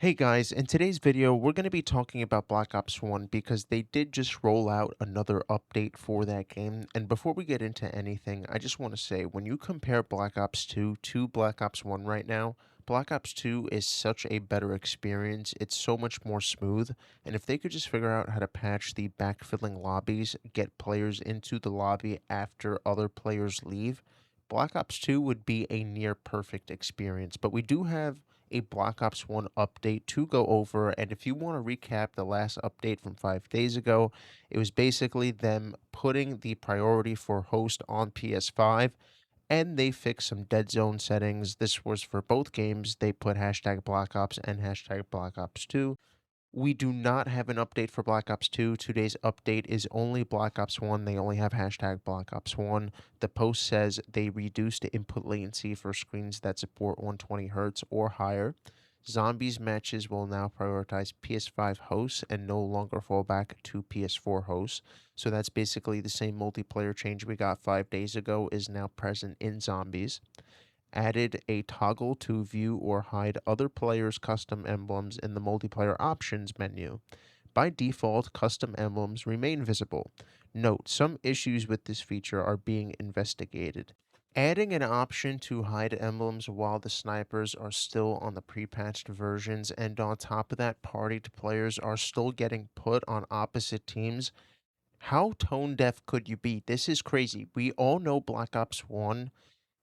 Hey guys, in today's video, we're going to be talking about Black Ops 1 because they did just roll out another update for that game. And before we get into anything, I just want to say when you compare Black Ops 2 to Black Ops 1 right now, Black Ops 2 is such a better experience. It's so much more smooth. And if they could just figure out how to patch the backfilling lobbies, get players into the lobby after other players leave, Black Ops 2 would be a near perfect experience. But we do have a Black Ops 1 update to go over. And if you want to recap the last update from 5 days ago, it was basically them putting the priority for host on PS5 and they fixed some dead zone settings. This was for both games. They put hashtag Black Ops and hashtag Black Ops 2. We do not have an update for Black Ops 2. Today's update is only Black Ops 1. They only have hashtag Black Ops 1. The post says they reduced the input latency for screens that support 120 Hz or higher. Zombies matches will now prioritize PS5 hosts and no longer fall back to PS4 hosts. So that's basically the same multiplayer change we got 5 days ago is now present in Zombies. Added a toggle to view or hide other players' custom emblems in the multiplayer options menu. By default, custom emblems remain visible. Note, some issues with this feature are being investigated. Adding an option to hide emblems while the snipers are still on the pre-patched versions, and on top of that, partied players are still getting put on opposite teams. How tone deaf could you be? This is crazy. We all know Black Ops 1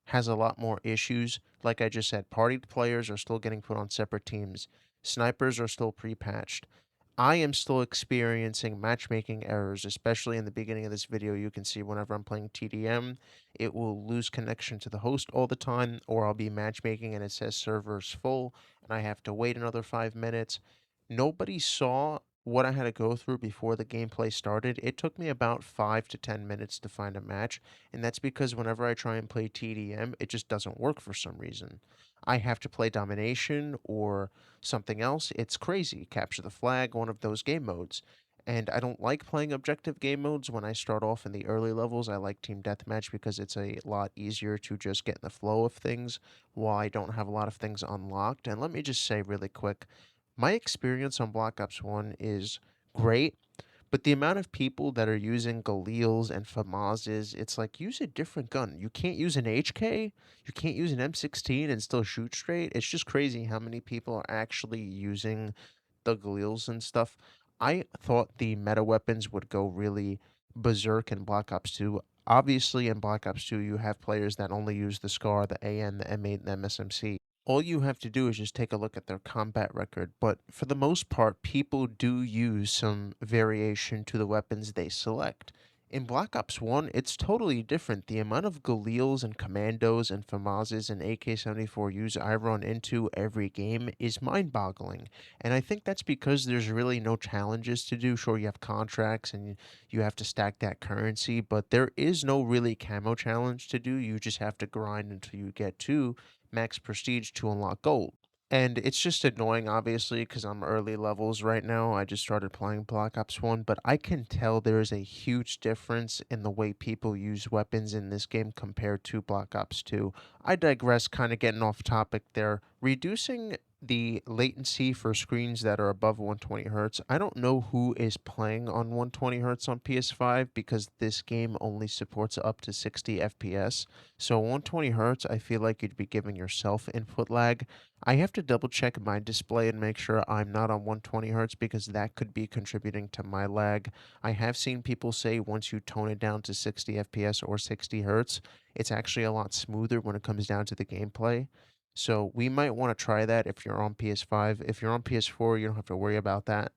has a lot more issues. Like I just said, party players are still getting put on separate teams. Snipers are still pre-patched. I am still experiencing matchmaking errors, especially in the beginning of this video. You can see whenever I'm playing TDM, it will lose connection to the host all the time, or I'll be matchmaking and it says server's full, and I have to wait another 5 minutes. Nobody saw what I had to go through before the gameplay started. It took me about 5 to 10 minutes to find a match, and that's because whenever I try and play TDM, it just doesn't work for some reason. I have to play domination or something else. It's crazy. Capture the flag, one of those game modes. And I don't like playing objective game modes when I start off in the early levels. I like team deathmatch because it's a lot easier to just get in the flow of things while I don't have a lot of things unlocked. And let me just say really quick, my experience on Black Ops 1 is great, but the amount of people that are using Galils and FAMASs, it's like, use a different gun. You can't use an HK, you can't use an M16 and still shoot straight. It's just crazy how many people are actually using the Galils and stuff. I thought the meta weapons would go really berserk in Black Ops 2. Obviously, in Black Ops 2, you have players that only use the SCAR, the AN, the M8, and the MSMC. All you have to do is just take a look at their combat record, but for the most part, people do use some variation to the weapons they select. In Black Ops 1, it's totally different. The amount of Galils and Commandos and FAMASs and AK-74Us I run into every game is mind-boggling. And I think that's because there's really no challenges to do. Sure, you have contracts and you have to stack that currency, but there is no really camo challenge to do. You just have to grind until you get to max prestige to unlock gold. And it's just annoying, obviously, because I'm early levels right now. I just started playing Black Ops 1, but I can tell there is a huge difference in the way people use weapons in this game compared to Black Ops 2. I digress, kind of getting off topic there. Reducing the latency for screens that are above 120 Hz. I don't know who is playing on 120 Hz on PS5 because this game only supports up to 60 FPS. So 120 Hz, I feel like you'd be giving yourself input lag. I have to double check my display and make sure I'm not on 120 Hz because that could be contributing to my lag. I have seen people say once you tone it down to 60 FPS or 60 Hz, it's actually a lot smoother when it comes down to the gameplay. So we might want to try that if you're on PS5. If you're on PS4, you don't have to worry about that.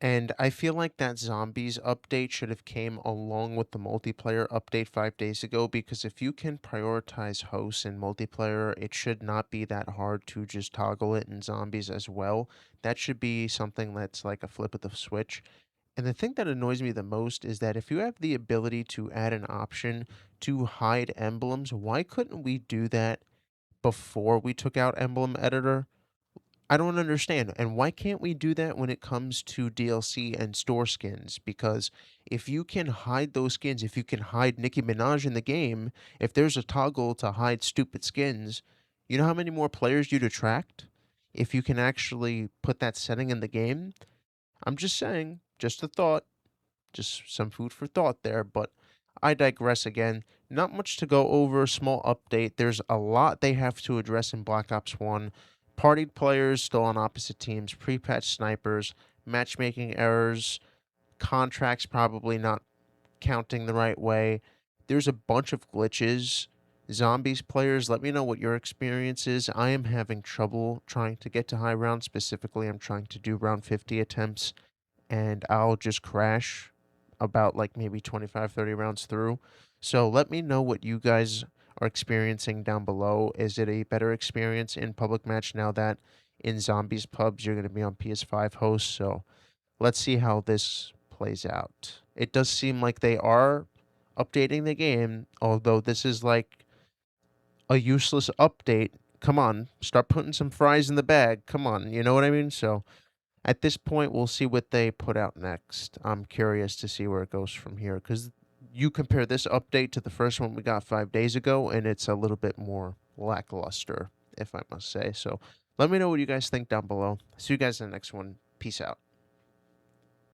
And I feel like that zombies update should have came along with the multiplayer update 5 days ago because if you can prioritize hosts in multiplayer, it should not be that hard to just toggle it in zombies as well. That should be something that's like a flip of the switch. And the thing that annoys me the most is that if you have the ability to add an option to hide emblems, why couldn't we do that before we took out Emblem Editor? I don't understand. And why can't we do that when it comes to DLC and store skins? Because if you can hide those skins, if you can hide Nicki Minaj in the game, if there's a toggle to hide stupid skins, you know how many more players you'd attract? if you can actually put that setting in the game. I'm just saying, just a thought, just some food for thought there, but I digress again. Not much to go over, small update. There's a lot they have to address in Black Ops 1. Partied players still on opposite teams, pre-patch snipers, matchmaking errors, contracts probably not counting the right way. There's a bunch of glitches. Zombies players, let me know what your experience is. I am having trouble trying to get to high round. Specifically, I'm trying to do round 50 attempts, and I'll just crash about like maybe 25, 30 rounds through. So let me know what you guys are experiencing down below. Is it a better experience in public match now that in zombies pubs you're going to be on PS5 host? So let's see how this plays out. It does seem like they are updating the game, although this is like a useless update. Come on, start putting some fries in the bag. Come on, you know what I mean? So at this point, we'll see what they put out next. I'm curious to see where it goes from here, because you compare this update to the first one we got 5 days ago, and it's a little bit more lackluster, if I must say. So let me know what you guys think down below. See you guys in the next one. Peace out.